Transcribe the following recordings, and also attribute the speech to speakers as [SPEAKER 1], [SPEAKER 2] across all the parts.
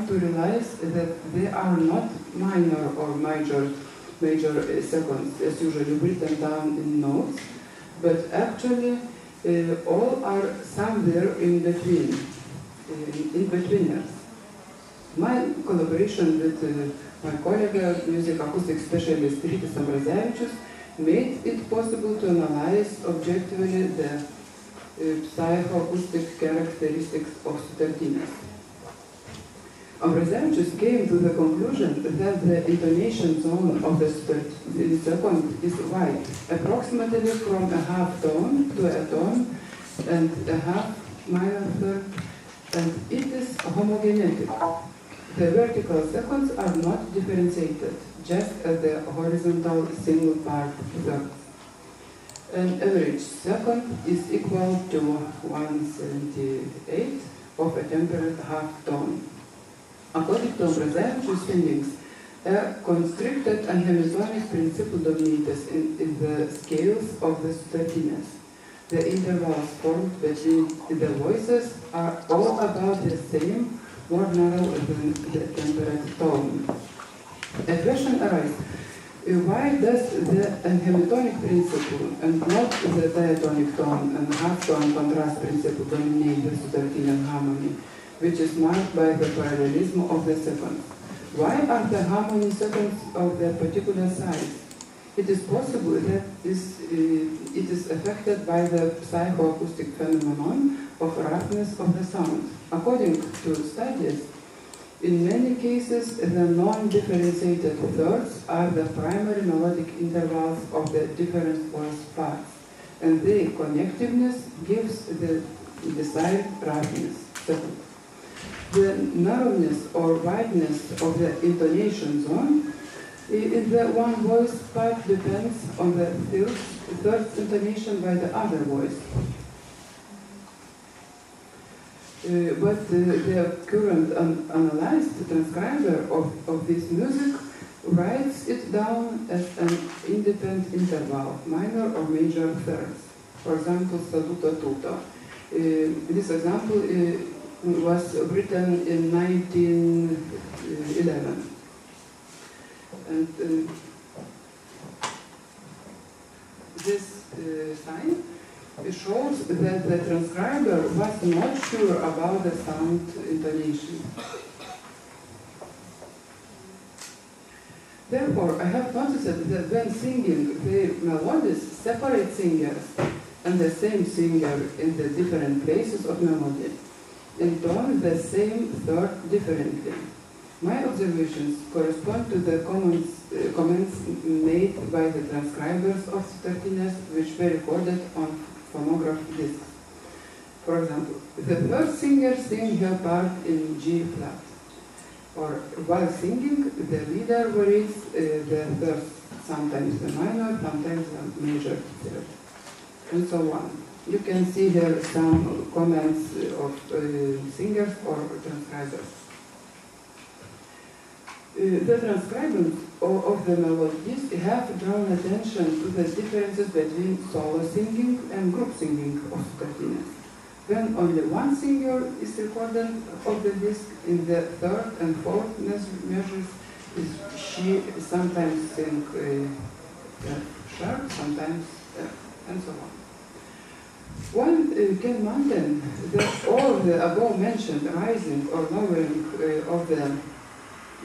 [SPEAKER 1] start to realize that they are not minor or major seconds as usually written down in notes, but actually all are somewhere in between, in betweeners. My collaboration with my colleague, music acoustic specialist Rytis Ambrazevičius, made it possible to analyze objectively the psychoacoustic characteristics of sutartinės. Ambrazevičius came to the conclusion that the intonation zone of the second is wide, approximately from a half tone to a tone and a half minor third, and it is homogenetic. The vertical seconds are not differentiated, just as the horizontal single part thirds. An average second is equal to 1/78 of a temperate half tone. According to Ambrazevičius' findings, a constricted and hemisonic principle dominates in the scales of the sutartinės. The intervals formed between the voices are all about the same, more narrow than the temperate tone. A question arises, why does the hemitonic principle and not the diatonic tone and half-tone contrast principle dominate the sutartinės harmony, which is marked by the parallelism of the seconds? Why are the harmony seconds of the particular size? It is possible that it is affected by the psychoacoustic phenomenon of roughness of the sound. According to studies, in many cases, the non-differentiated thirds are the primary melodic intervals of the different voice parts, and their connectiveness gives the desired roughness. Second, the narrowness or wideness of the intonation zone in the one voice part depends on the third intonation by the other voice. But the current analyzed transcriber of this music writes it down as an independent interval, minor or major thirds. For example, saluto tuto. This example was written in 1911. And this sign shows that the transcriber was not sure about the sound intonation. Therefore, I have noticed that when singing, the melodies separate singers and the same singer in the different places of melody, in tone the same third differently. My observations correspond to the comments made by the transcribers of sutartinės, which were recorded on phonograph discs. For example, the first singer sings her part in G flat, or while singing, the leader varies the third, sometimes the minor, sometimes the major third, and so on. You can see here some comments of singers or transcribers. The transcribers of the melodies have drawn attention to the differences between solo singing and group singing of sutartinės. When only one singer is recorded of the disc, in the third and fourth measures, she sometimes sings sharp, sometimes and so on. One can maintain that all the above mentioned rising or lowering of the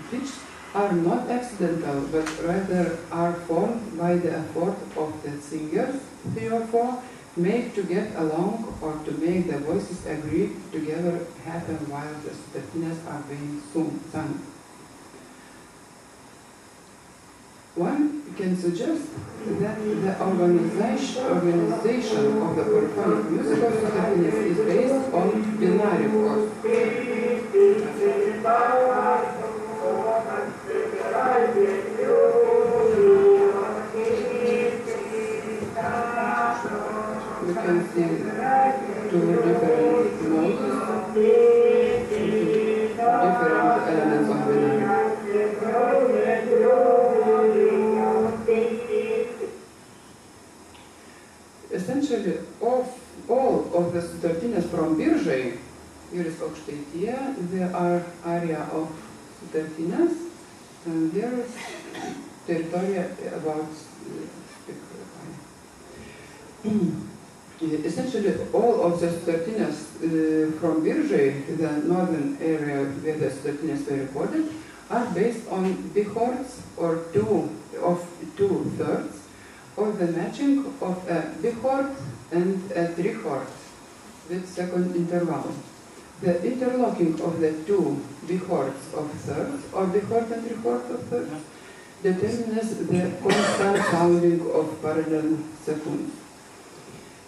[SPEAKER 1] pitch are not accidental, but rather are formed by the effort of the singers, 3 or 4, made to get along or to make the voices agree together happen while the sutartinės are being sung. One can suggest that the organization of the polyphonic music of sutartinės is based on binary chords. We can see two different notes, different elements of binary. Essentially, all of the sutartinės from Biržai, Juris Aukštaitija, are area of sutartinės, and there is territory about essentially all of the sutartinės from Biržai, the northern area where the sutartinės were recorded, are based on bihorts or two-thirds, or the matching of a bihort and a trihort with second interval. The interlocking of the two bihorts of thirds, or bihort and trihort of thirds, determines the constant sounding of parallel seconds.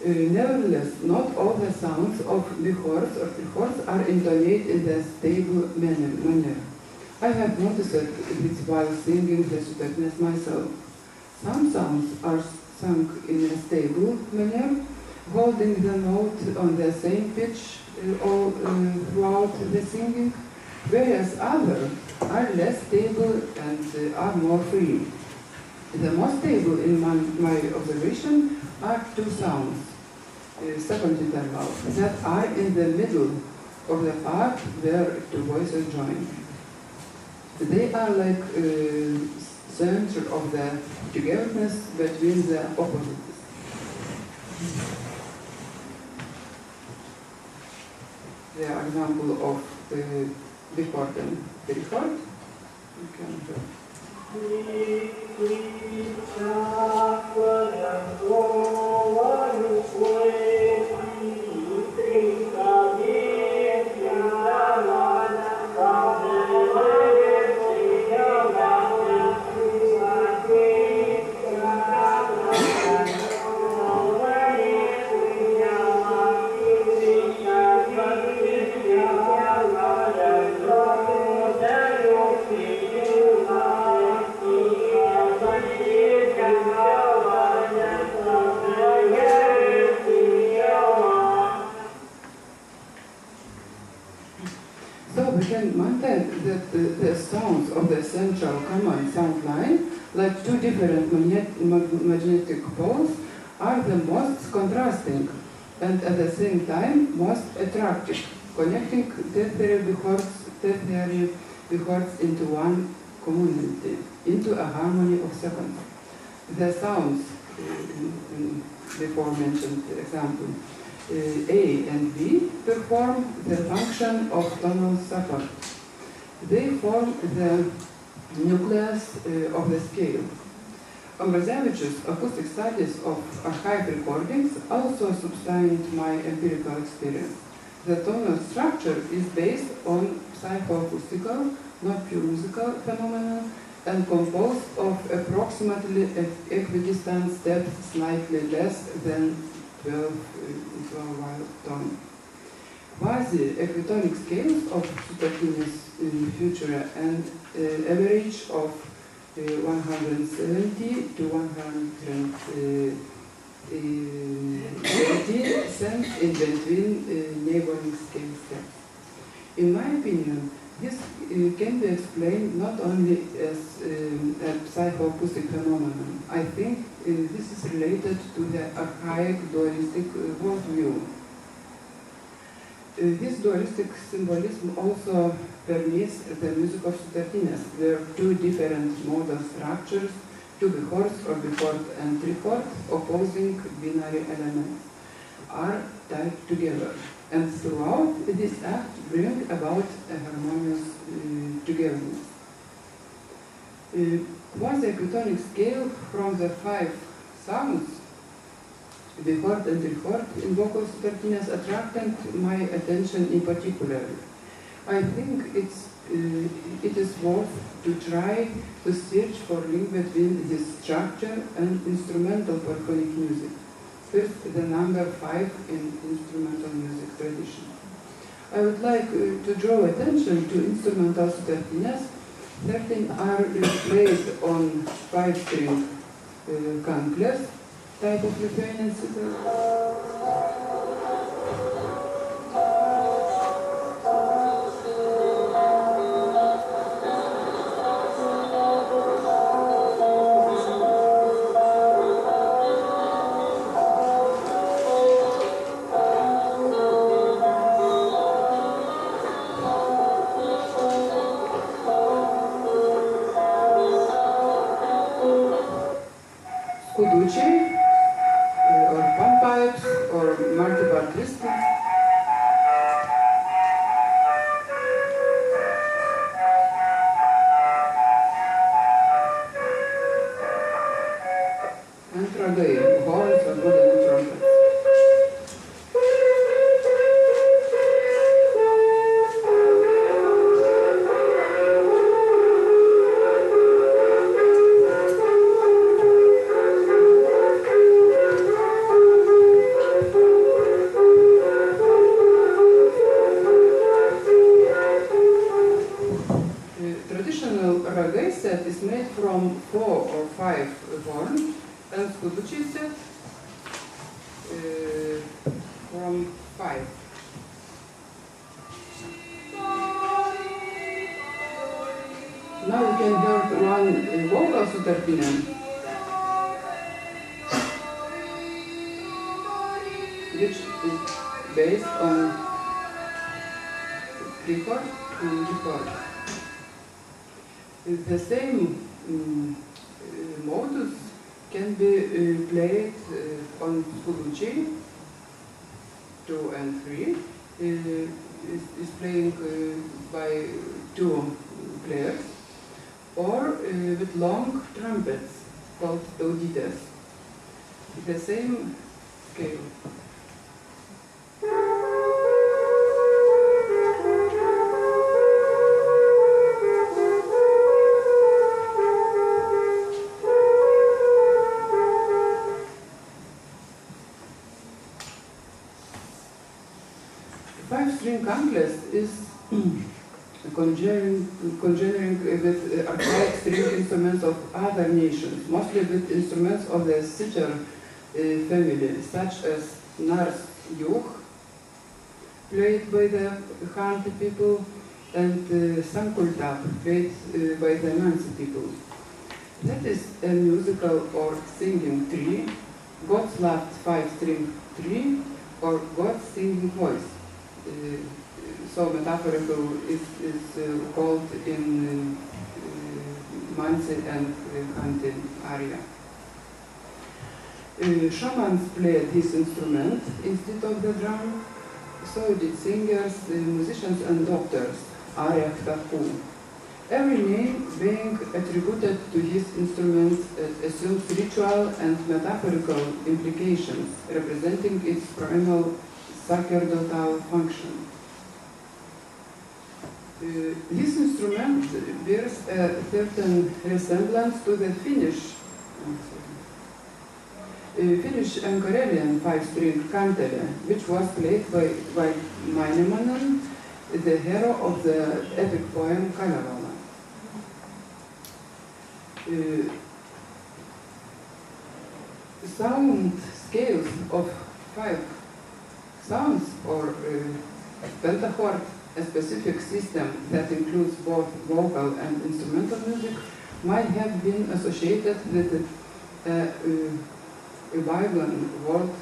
[SPEAKER 1] Nevertheless, not all the sounds of bihorts or trihorts are intonated in the stable manner. I have noticed this while singing the sutartinės myself. Some sounds are sung in a stable manner, holding the note on the same pitch all throughout the singing, whereas others are less stable and are more free. The most stable in my observation are two sounds, second interval, that are in the middle of the part where two voices join. They are like center of the togetherness between the opposites. The example of bihort and trihort. The sounds of the central common sound line, like two different magnetic poles, are the most contrasting and at the same time most attractive, connecting tertiary bihorts into one community, into a harmony of seconds. The sounds, in before mentioned example, A and B perform the function of tonal support. They form the nucleus of the scale. Ambrosevich's acoustic studies of archaic recordings also substantiate my empirical experience. The tonal structure is based on psychoacoustical, not pure musical phenomena, and composed of approximately equidistant steps slightly less than 12 wild tone. Quasi-equitonic scales of sutartinės futura and average of 170 to 130 cents in between neighboring scale steps. In my opinion, this can be explained not only as a psychoacoustic phenomenon. I think this is related to the archaic dualistic worldview. This dualistic symbolism also permeates the music of sutartinės, where two different modal structures, two bihorts or bihort and trihort, opposing binary elements, are tied together. And throughout, this act brings about a harmonious togetherness. Quasi-equitonic scale from the 5 sounds, bihort and trihort, in vocal sutartinės attracted my attention in particular. I think it is worth to try to search for link between this structure and instrumental polyphonic music. First, the number 5 in instrumental music tradition. I would like to draw attention to instrumental sutartinės. 13 are played on 5-string kanklės, type of Lithuanian sitar. set is made from 4 or 5 horns, and skuduchi set from 5. Now you can hear one vocal sutartine, which is based on 3 chords and G chord. The same modus can be played on skuduchi 2 and 3. Is playing by 2 players, or with long trumpets called taudites. The same scale. Five-string cantless is congenering with archaic string instruments of other nations, mostly with instruments of the sitar family, such as Nars Yuk, played by the Khanty people, and Sankultap, played by the Mansi people. That is a musical or singing tree, God's loved 5-string tree, or God's singing voice. So metaphorical is called in Mansi and Khanty area. Shamans played this instrument instead of the drum, so did singers, musicians and doctors, Arya Ktaku. Every name being attributed to his instruments assumes ritual and metaphorical implications, representing its primal sacerdotal function. This instrument bears a certain resemblance to the Finnish and Karelian 5-string kantele, which was played by Mainemanen, the hero of the epic poem Kalevala. Sound scales of 5 sounds, or pentachord, a specific system that includes both vocal and instrumental music, might have been associated with a Bible world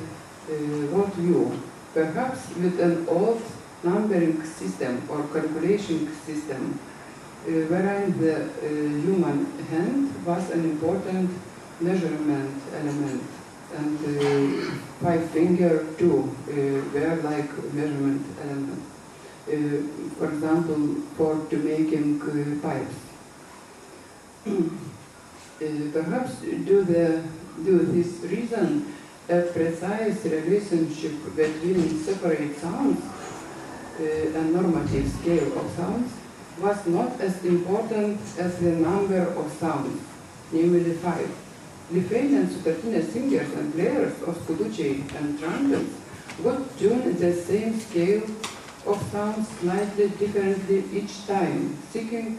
[SPEAKER 1] view, perhaps with an old numbering system or calculation system, wherein the human hand was an important measurement element, and 5-finger too were like measurement element. For example, to making pipes. Perhaps due this reason, a precise relationship between separate sounds and normative scale of sounds was not as important as the number of sounds, namely 5. Lithuanian sutartine singers and players of skudučiai and trumpets would tune the same scale of sounds slightly differently each time, seeking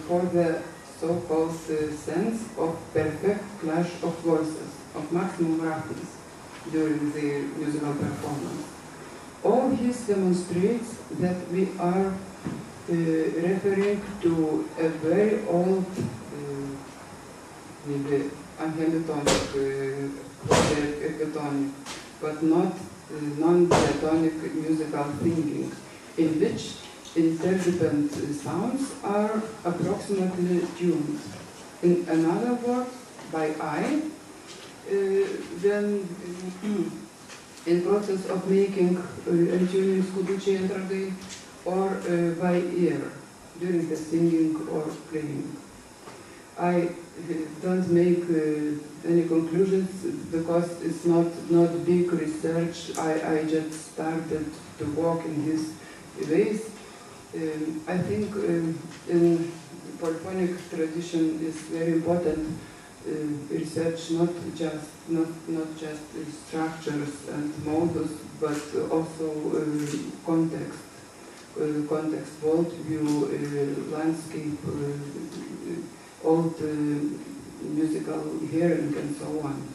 [SPEAKER 1] for the so-called sense of perfect clash of voices, of maximum roughness during the musical performance. All this demonstrates that we are referring to a very old, maybe anhemitonic, quadrepitonic, but not non-diatonic musical thinking, in which interdependent sounds are approximately tuned. In another words, by eye, then in process of making and tuning skudučiai and ragai, or by ear during the singing or playing. I don't make any conclusions because it's not big research. I just started to walk in these ways. I think in polyphonic tradition is very important research, not just structures and modus, but also context, worldview, landscape, old musical hearing and so on.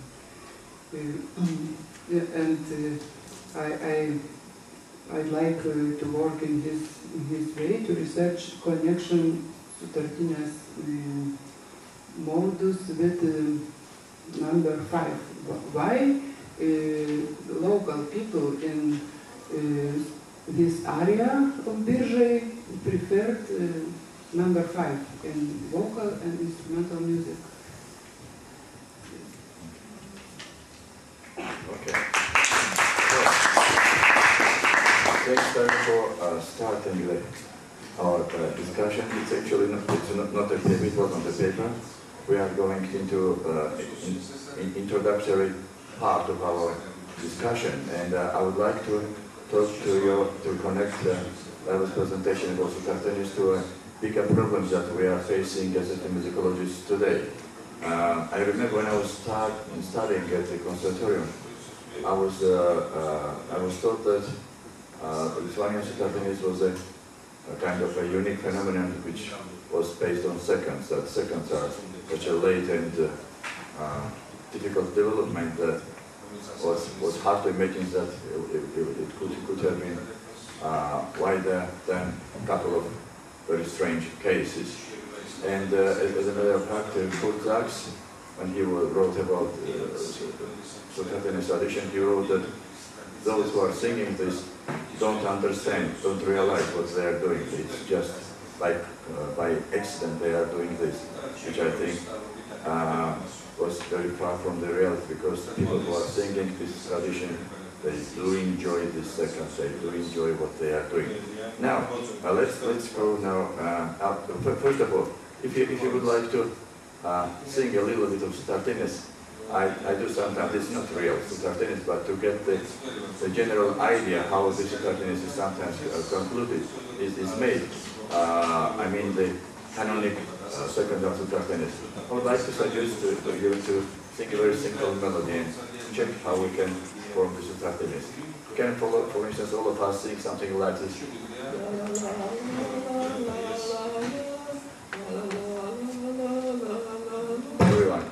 [SPEAKER 1] I'd like to work in his way to research connection sutartinės modus with number 5. Why local people in this area of Biržai preferred number 5 in vocal and instrumental music?
[SPEAKER 2] Okay. Thanks for starting our discussion. It's actually not a paper, it was on the paper. We are going into introductory part of our discussion, and I would like to talk to connect Laila's presentation and also Tartanis to bigger problems that we are facing as musicologists today. I remember when I was studying at the conservatorium, I was taught that Lithuanian Tartanis was a kind of a unique phenomenon which was based on seconds. That seconds are such a late and difficult development that was hard to imagine that it could have been wider than a couple of very strange cases. And as a matter of fact, Kurt Sachs, when he wrote about Tartanis tradition, he wrote that those who are singing this don't understand, don't realize what they are doing. It's just like by accident they are doing this, which I think was very far from the reality, because people who are singing this tradition, they do enjoy this seconds, they do enjoy what they are doing. Now, let's go now out. First of all, if you would like to sing a little bit of Tartanis, I do sometimes, it's not real Tartanis, but to get the general idea how this Tartanis is sometimes concluded, is made. I mean the canonic second of Tartanis. I would like to suggest to you to sing a very simple melody and check how we can form this Tartanis. You can follow, for instance, all of us sing something like this. Everyone.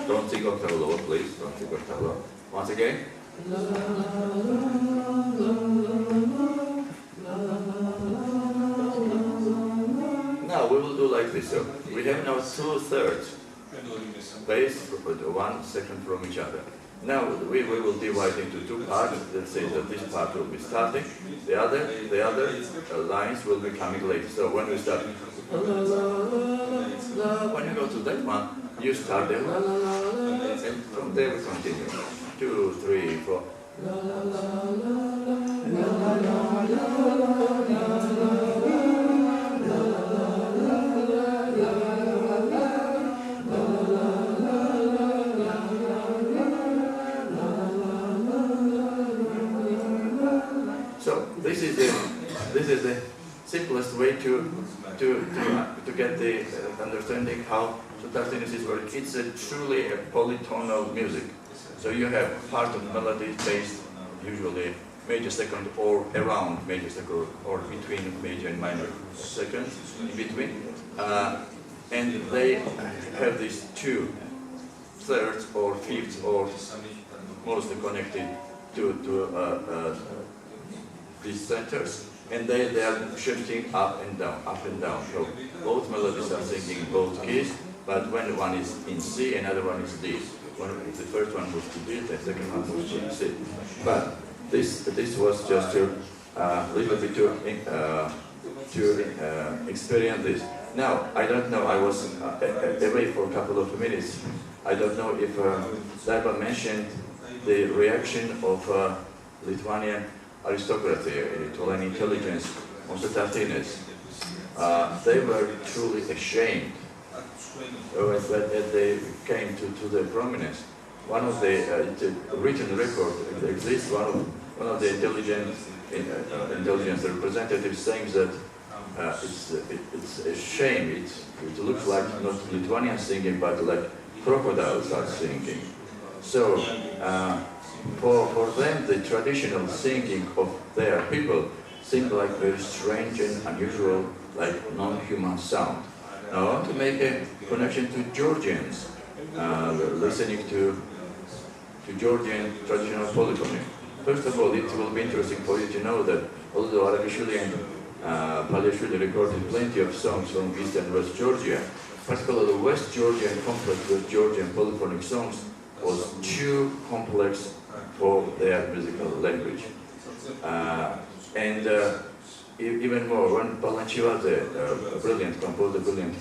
[SPEAKER 2] Don't sing octave low, please. Don't sing octave low. Once again. Now we will do like this. So we have now 2/3 bass, 1 second from each other. Now we will divide into 2 parts. Let's say that this part will be starting, the other lines will be coming later. So when we start, when you go to that one, you start there, and from there we continue. 2, 3, 4. This is the simplest way to get the understanding how Tartanis is working. It's truly a polytonal music. So you have part of the melody based usually major second or around major second or between major and minor seconds in between, and they have these 2/3 or 5ths or mostly connected to these centers, and they are shifting up and down. So both melodies are singing both keys, but when one is in C, another one is D. The first one moves to D, the second one moves to C. But this was just to little bit to experience this. Now I don't know. I was away for a couple of minutes. I don't know if Laila mentioned the reaction of Lithuanian aristocracy, Lithuanian intelligence on the Tartanis. They were truly ashamed when they came to the prominence. One of the written record exists. One of the intelligence representatives saying that it's a shame. It looks like not Lithuanian singing, but like crocodiles are singing. So for them, the traditional singing of their people seemed like very strange and unusual, like non-human sound. Now I want to make a connection to Georgians, listening to Georgian traditional polyphony. First of all, it will be interesting for you to know that although Arabishvili and Paliashvili recorded plenty of songs from East and West Georgia, particularly the West Georgian complex with Georgian polyphonic songs was too complex for their musical language. Even more, when Balanchivadze, a brilliant composer, brilliant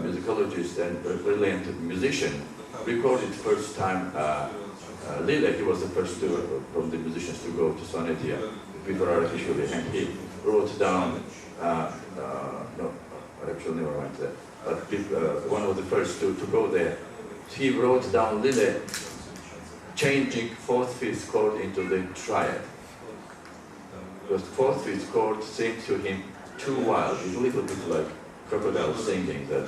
[SPEAKER 2] musicologist and a brilliant musician, recorded first time Lile, he was the first from the musicians to go to Swanetia before Arabishvili, and he wrote down, no, Arabishvili never went there, but one of the first to go there. He wrote down Lile, changing fourth, fifth chord into the triad. Because fourth, fifth chord seemed to him too wild. It's a little bit like crocodile singing that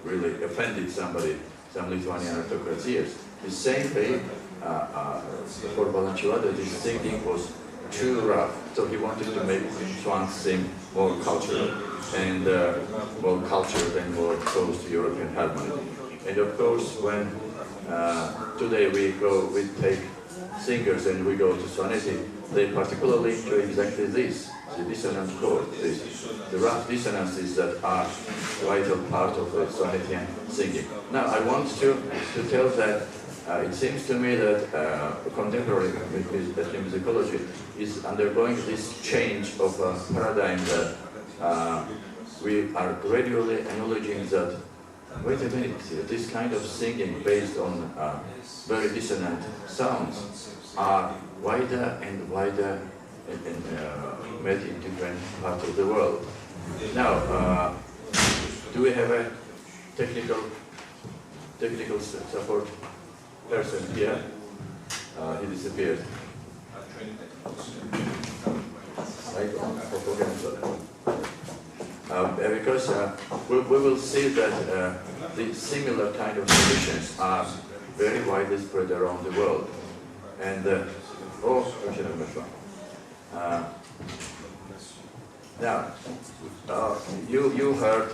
[SPEAKER 2] really offended somebody, some Lithuanian aristocrats. The same way for Balanchivadze, this singing was too rough, so he wanted to make Swans sing more cultural and more cultured and more close to European harmony. And of course, when today we take singers and we go to Swaneti, they particularly enjoy exactly this, the dissonant chord, the rough dissonances that are a vital part of the Swanetian singing. Now, I want to tell that it seems to me that contemporary ethnomusicology is undergoing this change of paradigm that we are gradually acknowledging that, wait a minute, this kind of singing based on very dissonant sounds are wider and wider and made in different parts of the world. Now, do we have a technical support person here? He disappeared. Because we will see that the similar kind of traditions are very widely spread around the world. And now, you heard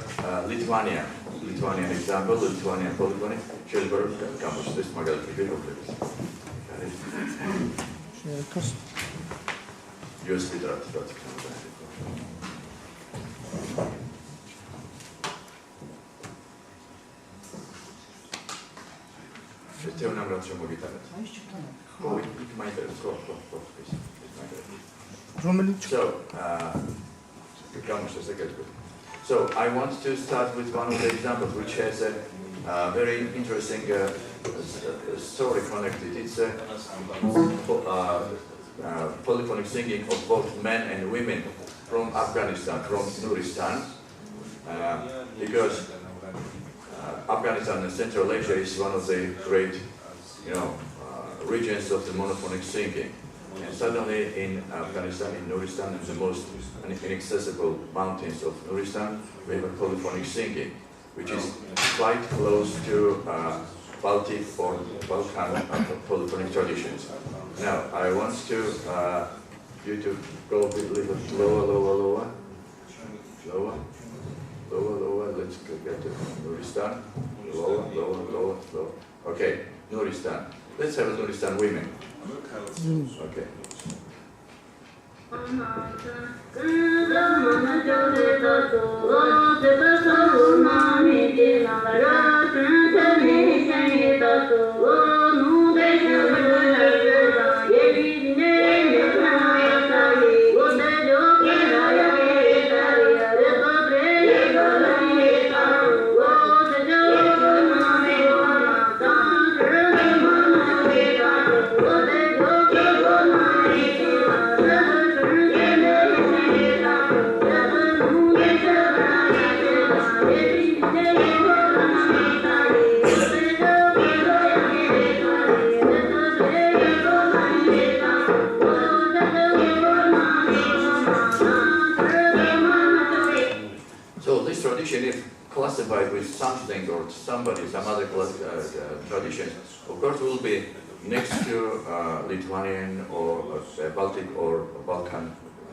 [SPEAKER 2] Lithuanian example, Lithuanian polyphony. Shelburg, Kamush, this Magalati, USB drive. Te un abbraccio mogitare. Oh, it might have So, I want to start with one of the examples which has a very interesting story connected. It's a polyphonic singing of both men and women from Afghanistan, from Nuristan, because Afghanistan and Central Asia is one of the great, regions of the monophonic singing. And suddenly in Afghanistan, in Nuristan, in the most inaccessible mountains of Nuristan, we have a polyphonic singing, which is quite close to Baltic or Balkan polyphonic traditions. Now, I want you to go a little lower. Let's get to Nuristan. Lower. Okay, Nuristan. Let's have a Nuristan women. Okay. some other traditions, of course, will be next to Lithuanian or Baltic or Balkan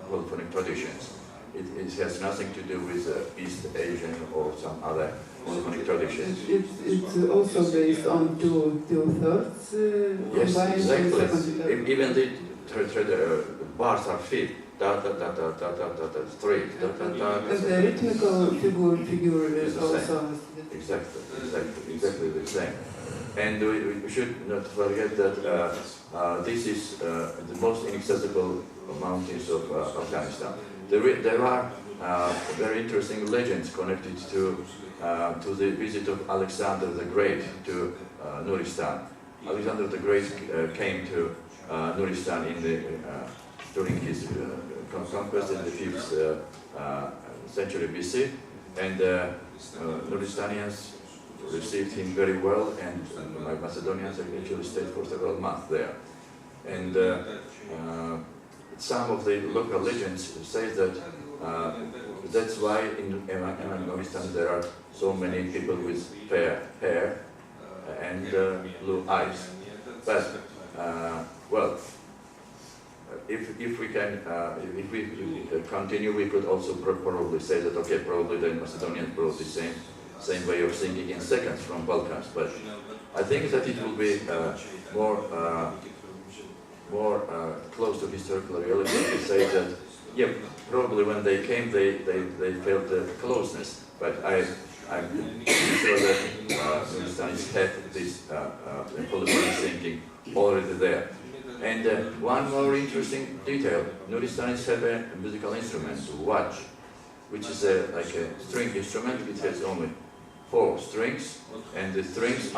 [SPEAKER 2] polyphonic traditions. It has nothing to do with East Asian or some other polyphonic traditions.
[SPEAKER 1] It's also based on two-thirds
[SPEAKER 2] yes,
[SPEAKER 1] combined.
[SPEAKER 2] exactly. Even the bars are fit. Da da da da da da da straight. Da da da.
[SPEAKER 1] And the rhythmical figure is also
[SPEAKER 2] exactly the same. And we should not forget that this is the most inaccessible mountains of Afghanistan. There are very interesting legends connected to the visit of Alexander the Great to Nuristan. Alexander the Great came to Nuristan during his conquest in the 5th century BC, and Nuristanians received him very well, and Macedonians actually stayed for several months there. And some of the local legends say that that's why in Nuristan there are so many people with fair hair and blue eyes. But well, if we continue, we could also probably say that okay, probably the Macedonians brought the same way of thinking in seconds from Balkans. But I think that it will be more close to historical reality to say that yeah, probably when they came, they felt the closeness. But I'm sure that Nuristanis had this polyphonic thinking already there. And one more interesting detail: Nuristanis have a musical instrument, watch, which is like a string instrument. It has only 4 strings, and the strings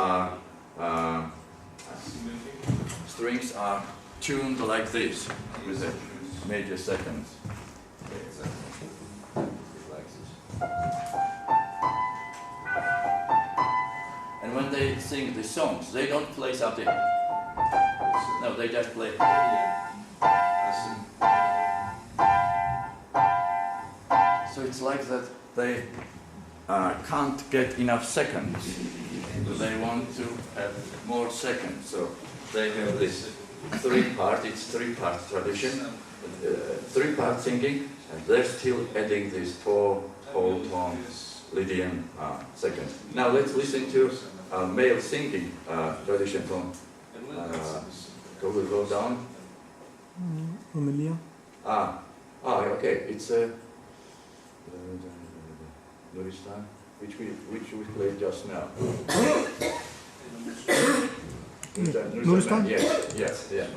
[SPEAKER 2] are tuned like this with a major seconds. And when they sing the songs, they don't play something. No, they just play. So it's like that they can't get enough seconds. They want to have more seconds. So they have this 3-part, it's 3-part tradition, 3-part singing, and they're still adding these 4 whole tone Lydian seconds. Now let's listen to male singing tradition from go down.
[SPEAKER 3] Romania.
[SPEAKER 2] Okay, it's Nuristan, which we played just now.
[SPEAKER 3] Nuristan?
[SPEAKER 2] Yes, yeah.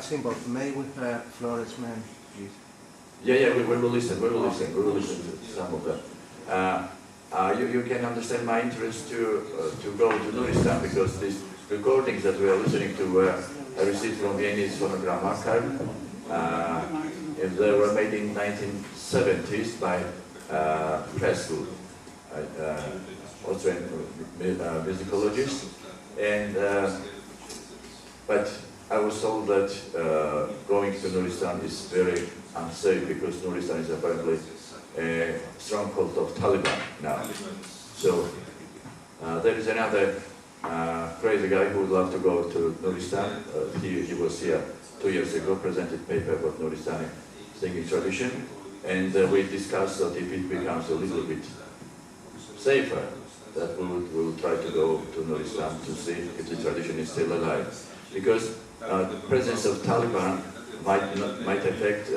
[SPEAKER 3] Symbol, may we Flores man, please?
[SPEAKER 2] Yeah, we will listen to some of them. You can understand my interest to go to Nuristan because these recordings that we are listening to were received from Viennese Phonogram Archive. They were made in 1970s by Prestel, Austrian musicologist, and but I was told that going to Nuristan is very unsafe because Nuristan is apparently a stronghold of Taliban now. So there is another crazy guy who would love to go to Nuristan. He was here 2 years ago, presented paper about Nuristani singing tradition, and we discussed that if it becomes a little bit safer, that we will try to go to Nuristan to see if the tradition is still alive. Because the presence of Taliban might affect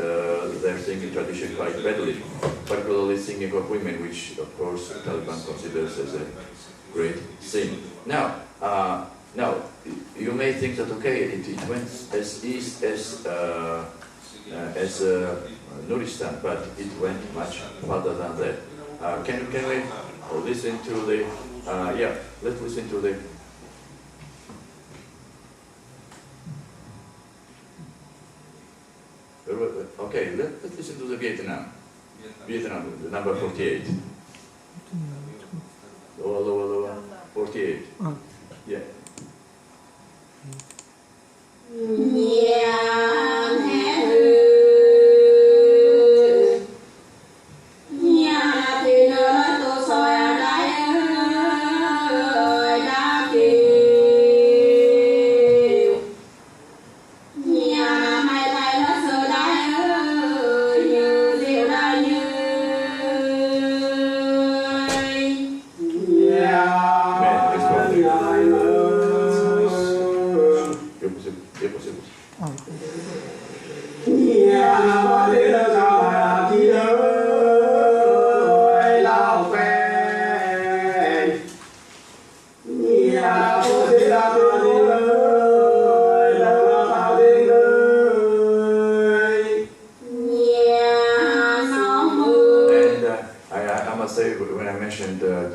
[SPEAKER 2] their singing tradition quite badly, particularly singing of women, which of course Taliban considers as a great sin. Now, you may think that okay, it went as east as Nuristan, but it went much further than that. Can we listen to the? Let's listen to the. Okay, let's listen to the Vietnam. Vietnam, number 48. Lower, 48. Yeah.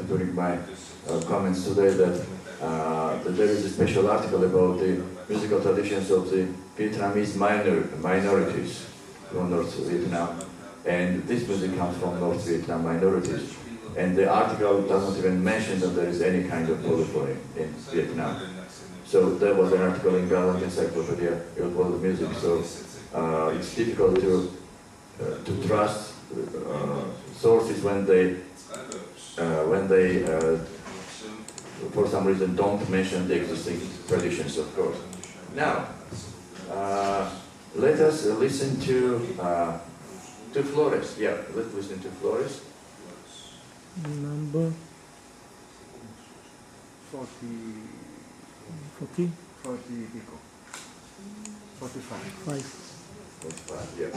[SPEAKER 2] During my comments today that there is a special article about the musical traditions of the Vietnamese minorities from North Vietnam, and this music comes from North Vietnam minorities. And the article doesn't even mention that there is any kind of polyphony in Vietnam. So there was an article in Garland Encyclopedia about the music. So it's difficult to trust sources when they for some reason don't mention the existing traditions, of course. Now, let us listen to Flores. Yeah, let's listen to Flores.
[SPEAKER 4] Number
[SPEAKER 3] 40 people. 45.
[SPEAKER 2] 45, yeah.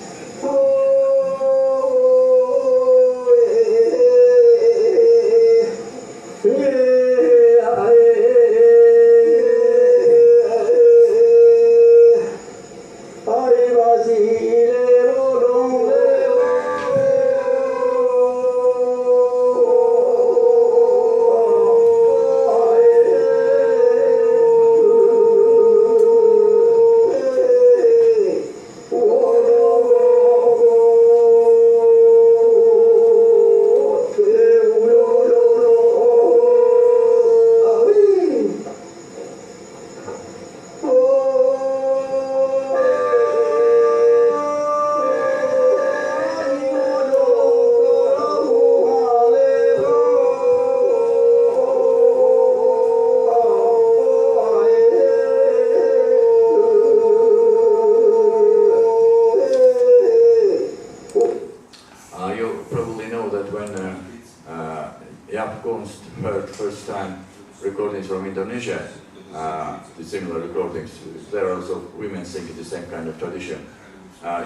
[SPEAKER 2] First time recordings from Indonesia, the similar recordings, there are also women singing the same kind of tradition.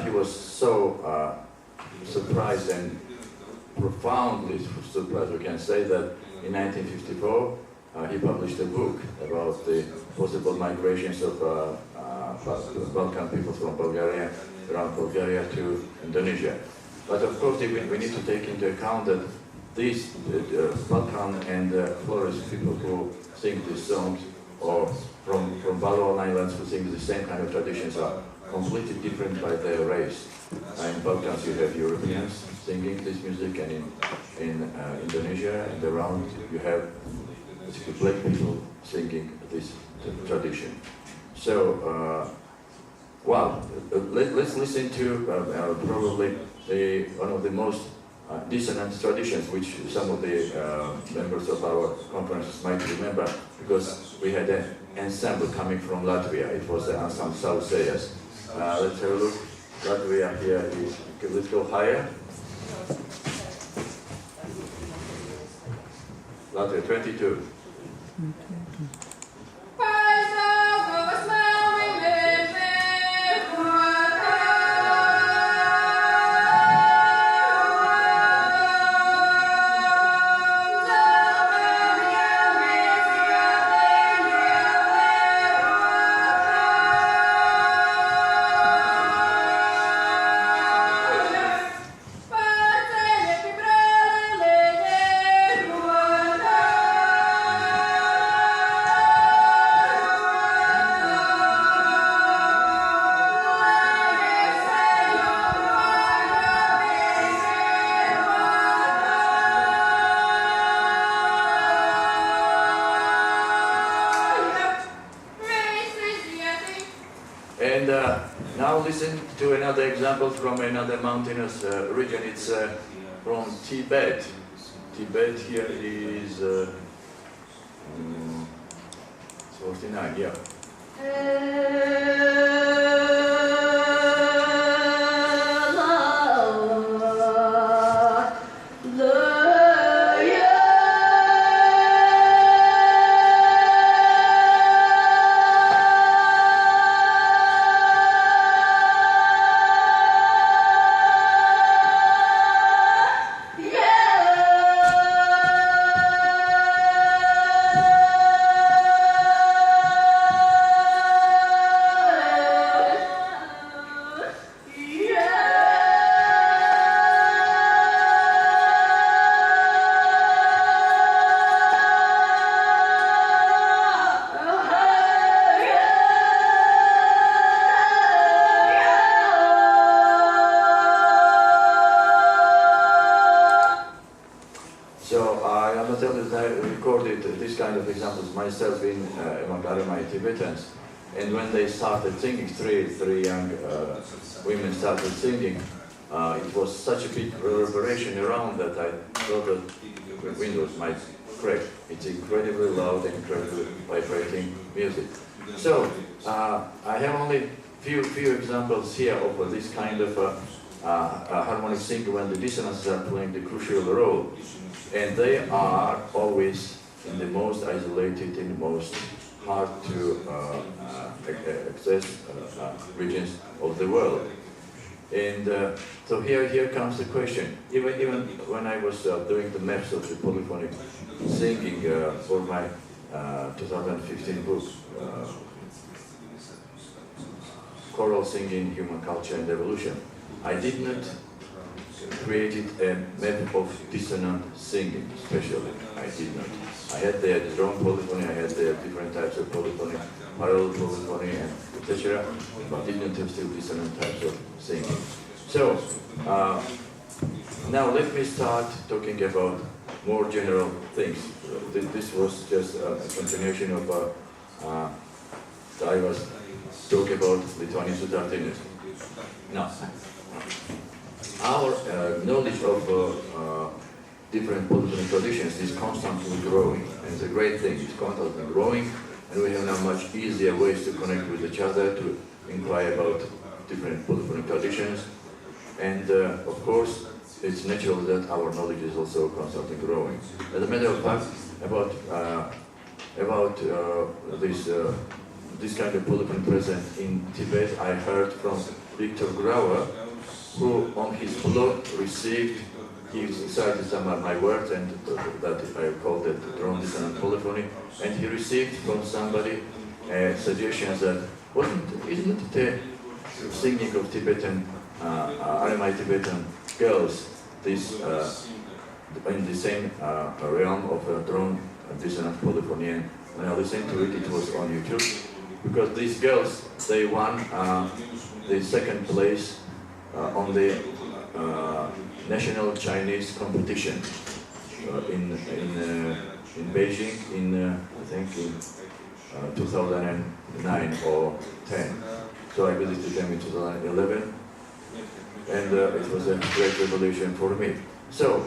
[SPEAKER 2] He was so surprised and profoundly surprised, we can say, that in 1954 he published a book about the possible migrations of Balkan people from Bulgaria, around Bulgaria to Indonesia. But of course we need to take into account that these Balkan and Flores people who sing these songs, or from Balawan Islands who sing the same kind of traditions, are completely different by their race. In Balkans you have Europeans singing this music, and in Indonesia and around you have basically black people singing this tradition. So, let's listen to probably one of the most dissonant traditions, which some of the members of our conferences might remember, because we had an ensemble coming from Latvia. It was the ensemble Sausējas. Let's have a look. Latvia here is, okay, let's go higher. Latvia 22. And now listen to another example from another mountainous region. It's from Tibet. Tibet here is 49, yeah. This kind of examples myself among my Tibetans, and when they started singing, three young women started singing, it was such a big reverberation around that I thought that the windows might crack. It's incredibly loud and incredibly vibrating music. So I have only few examples here of this kind of harmonic singing when the dissonances are playing the crucial role, and they are always in the most isolated, in the most hard to access regions of the world. And so here comes the question. Even when I was doing the maps of the polyphonic singing for my 2015 book, Choral Singing, Human Culture and Evolution, I did not create a map of dissonant singing, especially. I did not. I had the drone polyphony, I had the different types of polyphony, parallel polyphony, and etc., but did not have still dissonant types of singing. So, now let me start talking about more general things. This was just a continuation of I was talking about Lithuanian Sutartinis. Now, our knowledge of different polyphonic traditions is constantly growing, and it's a great thing. It's constantly growing, and we have now much easier ways to connect with each other, to inquire about different polyphonic traditions, and of course, it's natural that our knowledge is also constantly growing. As a matter of fact, about this kind of polyphony present in Tibet, I heard from Victor Grauer, who on his blog received. He cited some of my words, and that I called it drone dissonant polyphony, and he received from somebody suggestions that isn't it the singing of Tibetan, Aramaic Tibetan girls, this in the same realm of drone dissonant polyphony, and when I listened to it, it was on YouTube, because these girls, they won the second place on the national Chinese competition in Beijing I think in 2009 or 10. So I visited them in 2011, and it was a great revelation for me. So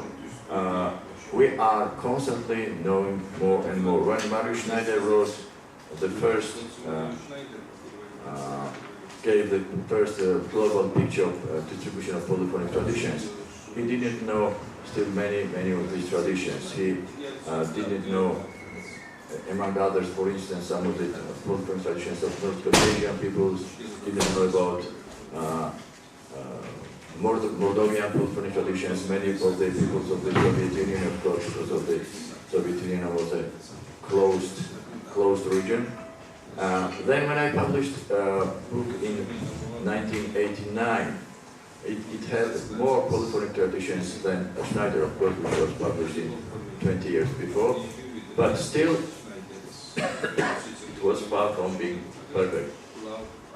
[SPEAKER 2] we are constantly knowing more and more. When Marius Schneider wrote the first gave the first global picture of distribution of polyphonic traditions, he didn't know still many of these traditions. He didn't know, among others, for instance, some of the polyphonic traditions of North Caucasian peoples, didn't know about Moldovan polyphonic traditions, many of the peoples of the Soviet Union, of course, because of the Soviet Union was a closed region. Then when I published a book in 1989, it had more polyphonic traditions than Schneider, of course, which was published in 20 years before, but still it was far from being perfect.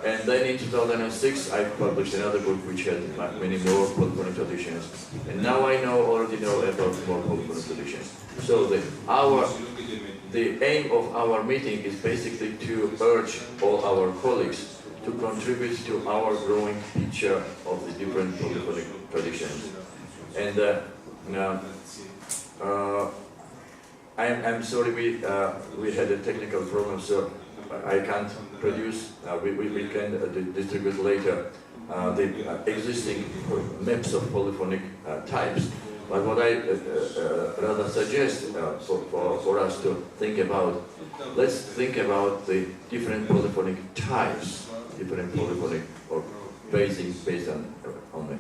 [SPEAKER 2] And then in 2006 I published another book which had many more polyphonic traditions, and now I already know about more polyphonic traditions. So the aim of our meeting is basically to urge all our colleagues to contribute to our growing picture of the different polyphonic traditions. And I'm sorry, we had a technical problem, so I can't produce. We can distribute later the existing maps of polyphonic types. But what I rather suggest for us to think about, let's think about the different polyphonic types, different polyphonic or based on the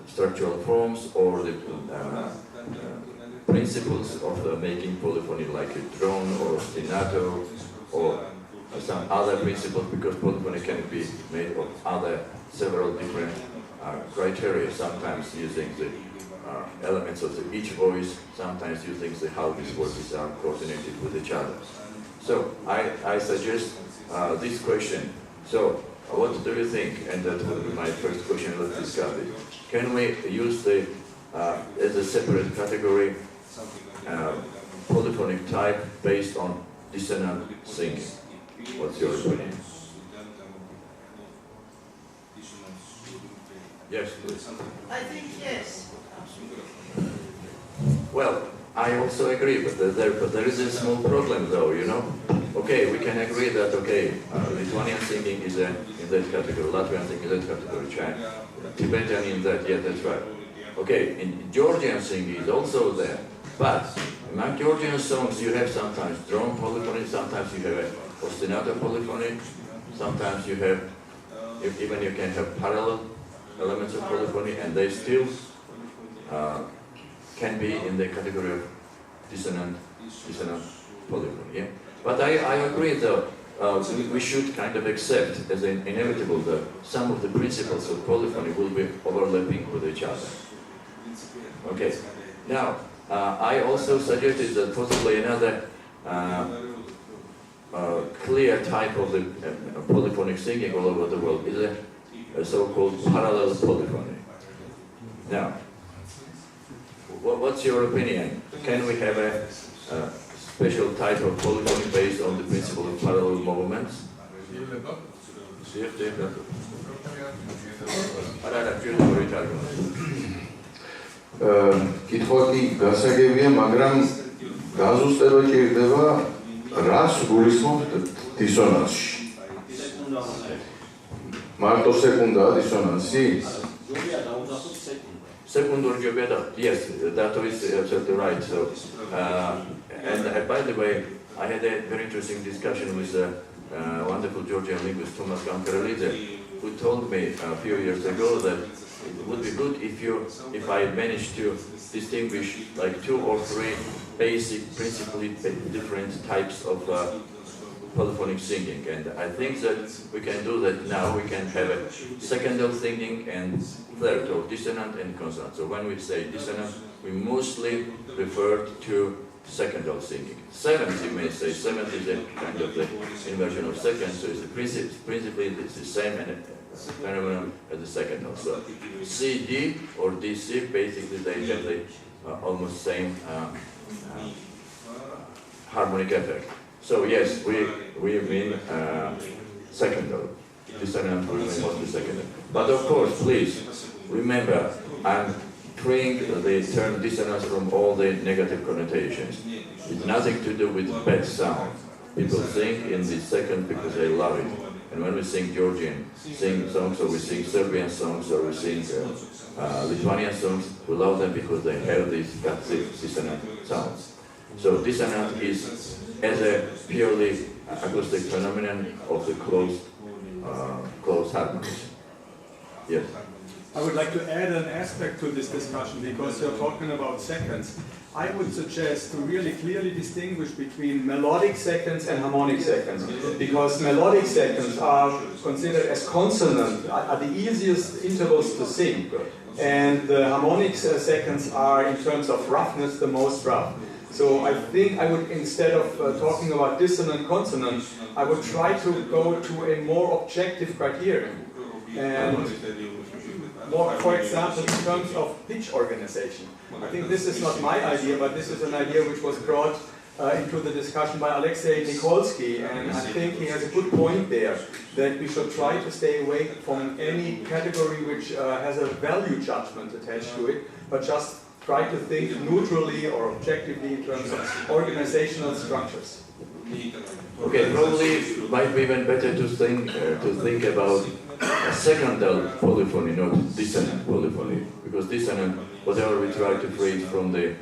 [SPEAKER 2] structural forms or the principles of making polyphony, like a drone or ostinato or some other principles, because polyphony can be made of several different criteria, sometimes using the elements of each voice, sometimes using how these voices are coordinated with each other. So I suggest this question. So what do you think? And that would be my first question. Let's discuss it. Can we use as a separate category polyphonic type based on dissonant singing? What's your opinion? Yes, please.
[SPEAKER 4] I think yes.
[SPEAKER 2] Well, I also agree, but there is a small problem, though, you know. Okay, we can agree that, Lithuanian singing is in that category, Latvian singing is that category, Tibetan in that, yeah, that's right. Okay, in Georgian singing is also there, but among Georgian songs you have sometimes drone polyphony, sometimes you have ostinato polyphony, sometimes you have, even you can have parallel elements of polyphony, and they still can be in the category of dissonant polyphony. Yeah? But I agree, though, we should kind of accept as inevitable that some of the principles of polyphony will be overlapping with each other. Okay. Now, I also suggested that possibly another clear type of the polyphonic singing all over the world is a so-called parallel polyphony. Now, what's your opinion? Can we have a special type of polyphony based on the principle of parallel movements?
[SPEAKER 5] კითხვა კი გასაგებია, მაგრამ გაზუსტება ჭირდება რას გულისხმობთ დისონანსში. მარტო სეკუნდაა დისონანსი?
[SPEAKER 2] Second yes, that is absolutely right. So, and by the way, I had a very interesting discussion with a wonderful Georgian linguist, Thomas Gankarelidze, who told me a few years ago that it would be good if I managed to distinguish like 2 or 3 basic, principally different types of polyphonic singing, and I think that we can do that now. We can have a secondal singing and third, or dissonant and consonant. So when we say dissonant, we mostly refer to secondal singing. Seventh, you may say, seventh is a kind of the inversion of second, so it's principally it's the same phenomenon as the secondal. So C, D or DC, basically they have the almost same harmonic effect. So yes, we mean secondal. Dissonant will mean mostly secondal. But of course, please remember, I'm freeing the term dissonance from all the negative connotations. It's nothing to do with bad sound. People sing in the second because they love it. And when we sing Georgian songs, or we sing Serbian songs, or we sing Lithuanian songs, we love them because they have these dissonant sounds. So dissonant is as a purely acoustic phenomenon of the closed harmonies. Yes.
[SPEAKER 6] I would like to add an aspect to this discussion, because you're talking about seconds. I would suggest to really clearly distinguish between melodic seconds and harmonic seconds, because melodic seconds are considered as consonant, are the easiest intervals to sing, and the harmonic seconds are, in terms of roughness, the most rough. So I think I would, instead of talking about dissonant consonant, I would try to go to a more objective criterion. And more, for example, in terms of pitch organization. I think this is not my idea, but this is an idea which was brought into the discussion by Alexei Nikolsky, and I think he has a good point there, that we should try to stay away from any category which has a value judgment attached to it, but just try to think neutrally or objectively in terms of organizational structures.
[SPEAKER 2] Okay, probably it might be even better to think about a secondal polyphony, not dissonant polyphony, because dissonant, whatever we try to create from the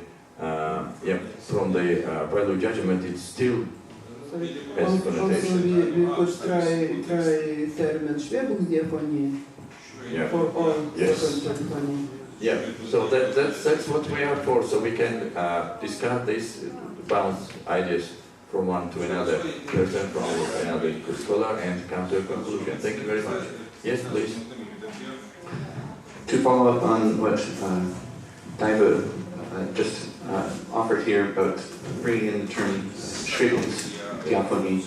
[SPEAKER 2] value judgment, it still has
[SPEAKER 1] Also
[SPEAKER 2] connotation.
[SPEAKER 1] we could try term Schwerpunktdiaphonie for all second polyphony.
[SPEAKER 2] Yeah, so that's what we are for, so we can discuss this, bounce ideas from one to another person, from another scholar, and come to a conclusion. Thank you very much. Yes, please.
[SPEAKER 4] To follow up on what Daiva just offered here about bringing in the term Schwebungsdiaphonie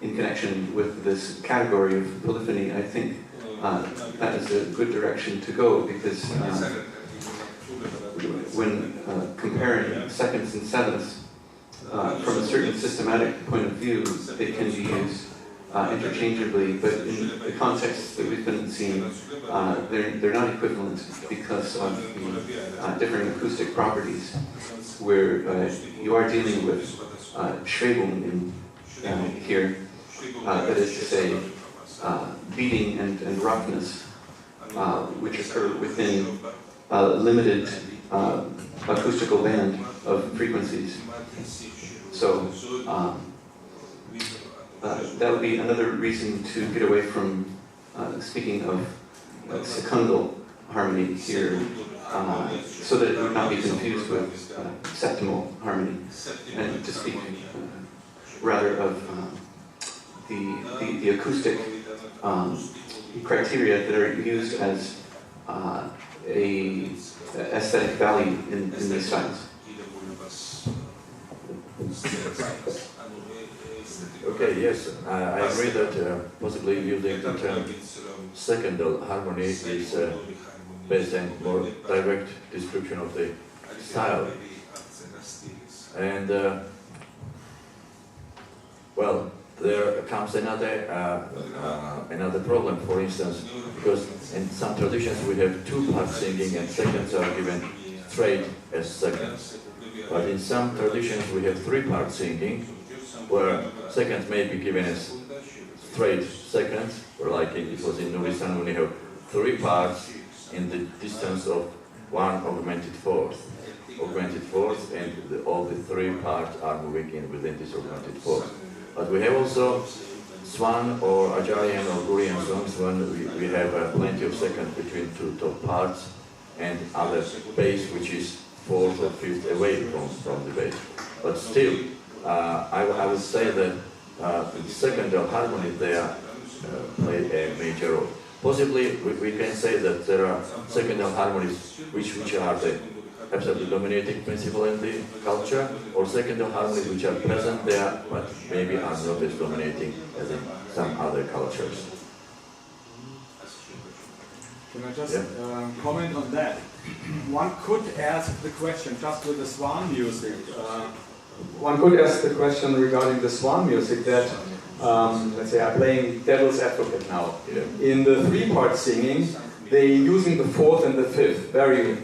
[SPEAKER 4] in connection with this category of polyphony, I think that is a good direction to go, because when comparing seconds and sevenths, from a certain systematic point of view, they can be used interchangeably, but in the context that we've been seeing, they're not equivalent because of the different acoustic properties, where you are dealing with Schwebung in here, that is to say, beating and roughness, which occur within a limited acoustical band of frequencies. So that would be another reason to get away from speaking of secundal harmony here, so that it would not be confused with septimal harmony, and to speak rather of the acoustic criteria that are used as a aesthetic value in these styles.
[SPEAKER 2] Okay, yes, I agree that possibly using the term secondal harmony is based on more direct description of the style. And, well, there comes another problem, for instance, because in some traditions we have two-part singing and seconds are given straight as seconds. But in some traditions we have three-part singing, where seconds may be given as straight seconds, or like it was in Novi Sad, we have three parts in the distance of one augmented fourth. And all the three parts are moving in within this augmented fourth. But we have also Swan or Ajarian or Gurian songs when we have plenty of seconds between two top parts and other bass which is fourth or fifth away from the bass. But still, I would say that the secondal harmony there play a major role. Possibly we can say that there are secondal harmonies which are the absolutely dominating principle in the culture, or secondal harmonies which are present there but maybe are not as dominating as in some other cultures.
[SPEAKER 6] Can I just comment on that? One could ask the question, just with the Swan music, one could ask the question regarding the Swan music that, let's say I'm playing devil's advocate now.
[SPEAKER 2] Yeah.
[SPEAKER 6] In the three-part singing, they're using the fourth and the fifth very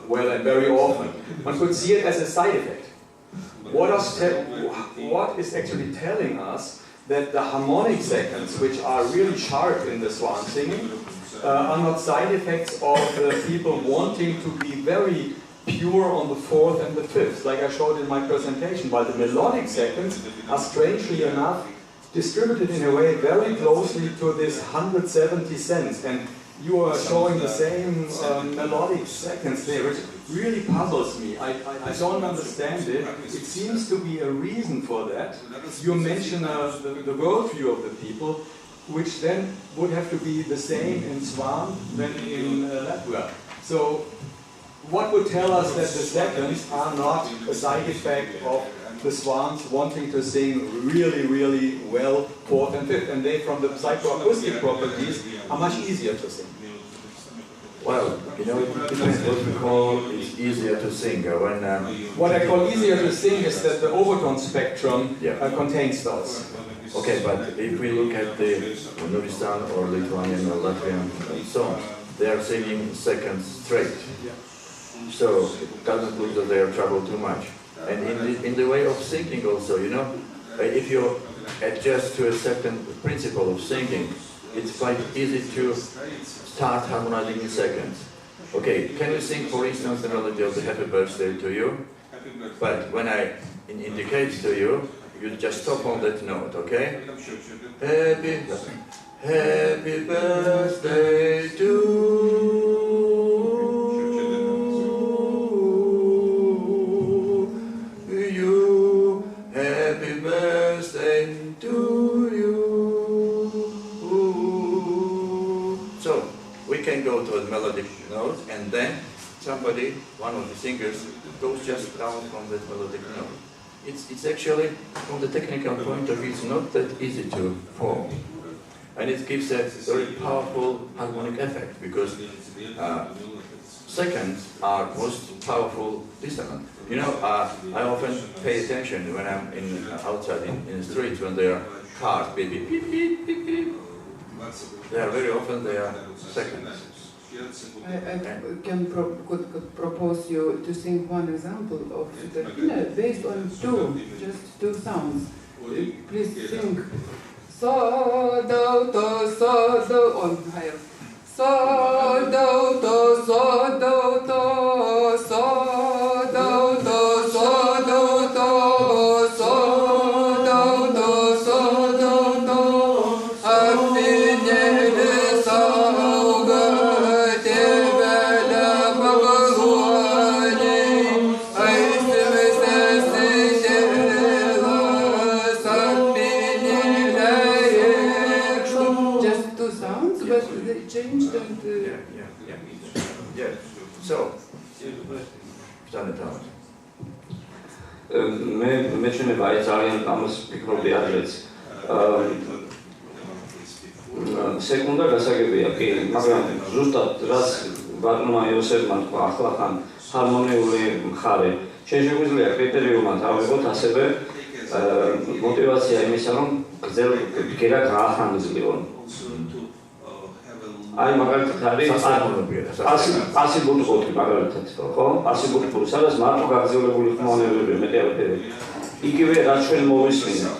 [SPEAKER 6] well and very often. One could see it as a side effect. What is actually telling us that the harmonic seconds, which are really sharp in the Swan singing, are not side effects of the people wanting to be very pure on the fourth and the fifth, like I showed in my presentation, while the melodic seconds are strangely enough distributed in a way very closely to this 170 cents. And you are showing the same melodic seconds there, which really puzzles me. I don't understand it. It seems to be a reason for that. You mention the worldview of the people, which then would have to be the same in Swan than in Latvia. So what would tell us that the seconds are not a side effect of the Swans wanting to sing really, really well fourth and fifth, and they, from the psychoacoustic properties, are much easier to sing?
[SPEAKER 2] Well, you know, it depends what we call it's easier to sing.
[SPEAKER 6] What I call easier to sing is that the overtone spectrum
[SPEAKER 2] Yeah.
[SPEAKER 6] contains those.
[SPEAKER 2] Okay, but if we look at the Nurdistan or Lithuanian or Latvian songs, they are singing seconds straight. So it doesn't look that they are troubled too much. And in the way of singing also, you know, if you adjust to a certain principle of singing, it's quite easy to start harmonizing in seconds. Okay, can you sing, for instance, the melody of the Happy Birthday to You? But when I indicate to you, you just stop on that note, okay? Happy birthday to you. Happy birthday to you. So we can go to a melodic note, and then somebody, one of the singers, goes just down from that melodic note. It's actually, from the technical point of view, it's not that easy to form. And it gives a very powerful harmonic effect, because seconds are most powerful dissonant. You know, I often pay attention when I'm outside in the streets, when there are cars, beep, beep, beep, beep, beep, beep. They are very often, they are seconds.
[SPEAKER 1] I could propose you to sing one example of the, based on just two sounds. Please sing so do to so do on higher. So do to so do to so do to so do to so do to so do to happiness changed and
[SPEAKER 2] yeah. So, done it out.
[SPEAKER 7] მე ჩვენება აი ძალიან ამას ფიქრობდი ადრეც. სეკუნდა გასაგებია კი, მაგრამ ზუსტად რაც ბატონმა იოსებმა თქვა, ახლახან ჰარმონიული მხარე. ჩვენ შეგვიძლია კრიტერიუმად ავიღოთ ასევე მოტივაცია იმისა, რომ გზერა გაახანგრძლიონ. აი მაგალითად არის პასიბუტყოთი მაგალითად ხო? პასიბუტყური, სადაც მარტო გაგრძელებული ხმოვანებები მეტი არაფერი. იგივე რაც ჩვენ მოვისმინეთ.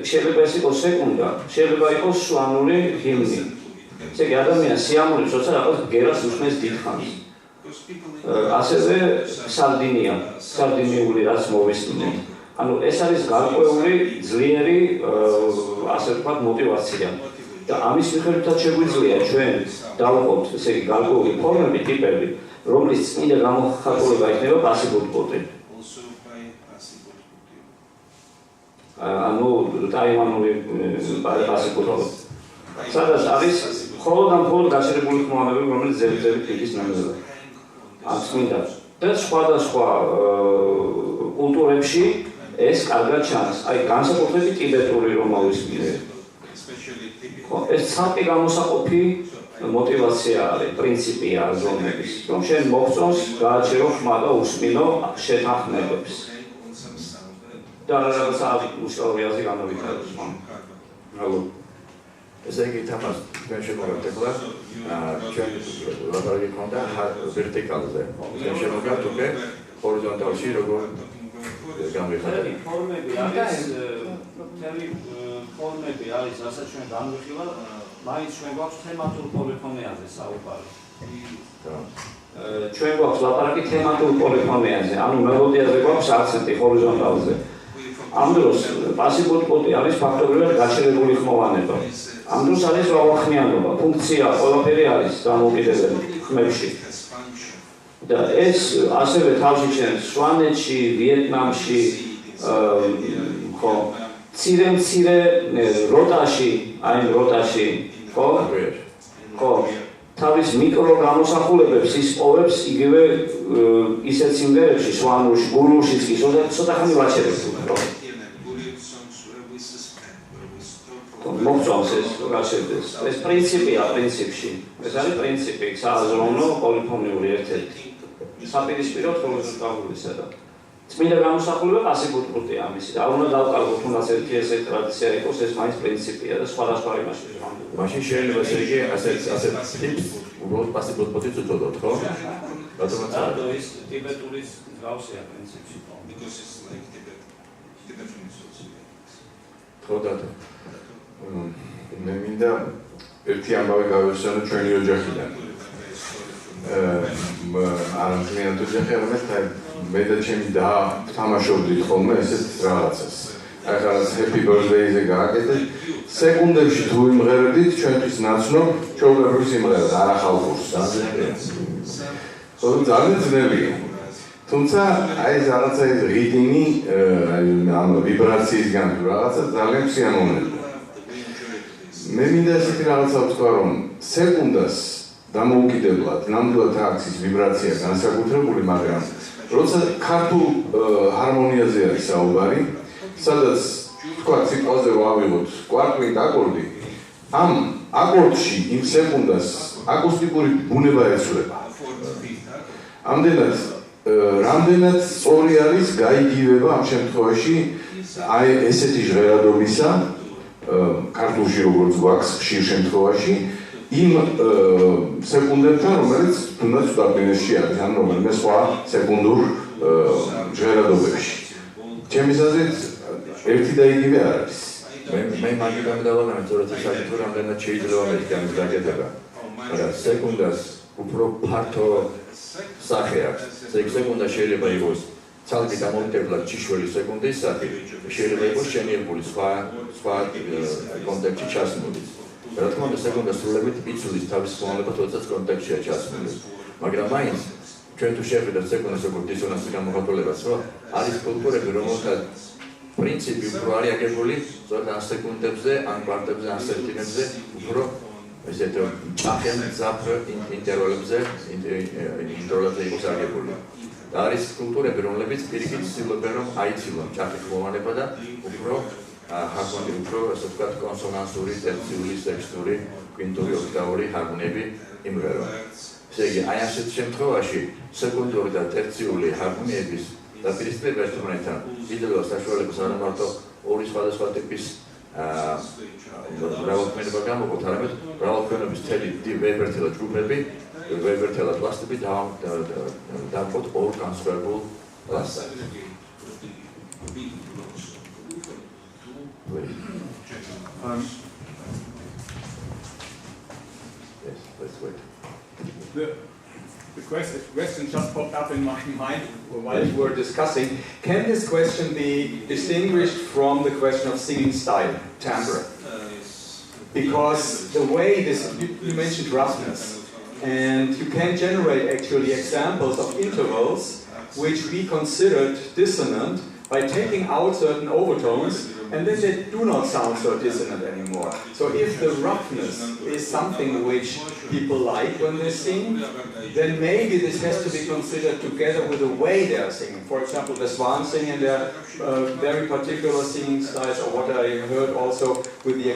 [SPEAKER 7] შეიძლება ეს იყოს სეკუნდა, შეიძლება იყოს სვანური ჰიმნი. ესე იგი ადამიანს სიამოვნებს, როცა რაღაც გერას უსმენს დიდხანს. ასევე სარდინიული რაც მოვისმინეთ. ანუ ეს არის გარკვეული ძლიერი ასე ვთქვათ მოტივაცია. და ამის მიხედვითაც შეგვიძლია ჩვენ დავუყოთ ესე იგი გარკვეული ფორმები, ტიპები, რომლის წმინდა გამოხატულება იქნება პასიბუტყოთი. ანუ ტაივანური პასიბუტყოთი. სადაც არის მხოლოდ გაჩერებული ხმოვანებები, რომელიც ზევით იქის ნამზედა. წმინდა. და სხვადასხვა კულტურებში ეს კარგად ჩანს. აი განსაკუთრებით ტიბეტური რომ მოვისმინე. ეს ცალკე გამოსაყოფი მოტივაცია არის, პრინციპია ზონების, რომ შენ მოგწონს გააჩერო ხმა და უსმინო შეთანხმებებს. და რაღაცა უსწავლოზე განავითაროს ხომ.
[SPEAKER 2] Hello. ესე იგი თამას ჩვენ შევაგებთ ახლა ჩვენ ლაპარაკი ქონდა ვერტიკალზე. ჩვენ შევაგებთ უკვე ჰორიზონტალში როგორ გამიხადეთ.
[SPEAKER 7] ფორმები არის ფორმები არის, რასაც ჩვენ განვიხილავ, მაინც ჩვენ გვაქვს თემატურ პოლიფონიაზე საუბარი. ჩვენ გვაქვს ლაპარაკი თემატურ პოლიფონიაზე, ანუ მელოდიაზე გვაქვს აქცენტი ჰორიზონტალზე. ამ დროს პასიბუტყოთი არის ფაქტობრივად გაჩერებული ხმოვანება. ამ დროს არის რავალხმიანობა, ფუნქცია, ყველაფერი არის დამოუკიდებელი ხმებში. და ეს ასევე თავში ჩანს სვანეთში, ვიეტნამში, ხო, მცირე როტაში, ხო? ხო. თავის მიკრო გამოსახულებებს ისპოვებს იგივე ისეთ სიმღერებში, სვანურში, გულუშიც კი ცოტა ხანი ვაჩერებს უფრო. მოგწონს ეს რა შედეს. ეს პრინციპია პრინციპში. ეს არის პრინციპი, სააზროვნო პოლიფონიური ერთ-ერთი. საპირისპირო თეოლოგიურისა და წმინდა გამოსახულება პასიბუტყუტია ამისი. არ უნდა დავყალბოთ, თუნდაც ერთი ესეთი ტრადიცია იყოს, ეს მაინც პრინციპია და სხვა იმაში ვამბობ.
[SPEAKER 2] მაშინ შეიძლება ესე იგი ასეთ ტიპს უბრალოდ პასიბუტყუტიც უწოდოთ, ხო?
[SPEAKER 7] რატო ის ტიბეტურის გავსია პრინციპში.
[SPEAKER 2] ხო და
[SPEAKER 5] მე მინდა ერთი ამბავი გავიხსენო ჩვენი ოჯახიდან. არამხნევად ოჯახი, არამედ მე და ჩემი და ვთამაშობდით ხოლმე ესეთ რაღაცას. აი ხარ happy birthday-ზე გააკეთეთ. სეკუნდებში თუ იმღერებდით, ჩვენთვის ნაცნობ ჩვეულებრივ სიმღერას, არახალხურს. ძალიან ძნელია. თუმცა აი ეს რაღაცა ის რიტმი, ამ ვიბრაციისგან თუ რაღაცა ძალიან სიამოვნებაა. მე მინდა ესეთი რაღაცა ვთქვა, რომ სეკუნდას დამოუკიდებლად, ნამდვილად აქვს ის ვიბრაცია განსაკუთრებული, მაგრამ როცა ქართულ ჰარმონიაზე არის საუბარი, სადაც თქვა ციკლაზე ვავიღოთ კვარტლით აკორდი, ამ აკორდში იმ სეკუნდას აკუსტიკური ბუნება ეცვლება. რამდენად სწორი არის გაიგივება ამ შემთხვევაში აი ესეთი ჟღერადობისა ქართულში როგორც გვაქვს ხშირ შემთხვევაში იმ სეკუნდებთან, რომელიც თუნდაც დაბინებში არის, ან რომელიმე სხვა სეკუნდურ ჟღერადობებში. ჩემი აზრით ერთი და იგივე არ არის.
[SPEAKER 2] მე მაგიდან დავაგანებ, თორემ საკითხი რამდენად შეიძლება მეთქი ამის გაკეთება. მაგრამ სეკუნდას უფრო ფართო სახე აქვს. სეკუნდა შეიძლება იყოს ცალკე დამოუკიდებლად ჭიშველი სეკუნდის სახე, შეიძლება იყოს შენიებული სხვა კონტექსტში ჩასმული. რა თქმა უნდა, სეკუნდა სრულებით იცვლის თავის ხმოვანებას, როდესაც კონტექსტშია ჩასმული. მაგრამ მაინც ჩვენ თუ შევხედავთ სეკუნდას როგორც დისონანსის გამოხატულებას, ხო? არის კულტურები, რომელთა პრინციპი უფრო არის აგებული, ზოგადად ან სეკუნდებზე, ან კვარტებზე, ან სენტიმეტრებზე, უფრო ესეთ ჭახენ ზაფ ინტერვალებზე იყოს აგებული. და არის კულტურები, რომლებიც პირიქით ცდილობენ, რომ აიცილონ ჭახის ხმოვანება და უფრო ჰარმონია, უფრო ასე ვთქვათ, კონსონანსური, ტერციული, სექსტური, კვინტური, ოქტავური ჰარმონიები იმღერონ. ესე იგი, აი ასეთ შემთხვევაში სეკუნდური და ტერციული ჰარმონიების დაპირისპირება ერთმანეთთან იძლევა საშუალებას არა მარტო ორი სხვადასხვა ტიპის მრავალქმედება გამოყოთ, არამედ მრავალქმედების მთელი ვებერთელა ჯგუფები, ვებერთელა პლასტები დავყოთ ორ განსხვავებულ პლასტად. Yes, let's wait.
[SPEAKER 6] The question just popped up in my mind while you were discussing. Can this question be distinguished from the question of singing style, timbre? Because the way you mentioned roughness, and you can generate actually examples of intervals which we considered dissonant by taking out certain overtones, and then they do not sound so dissonant anymore. So if the roughness is something which people like when they sing, then maybe this has to be considered together with the way they are singing. For example, the Swan sing and their very particular singing styles, or what I heard also with the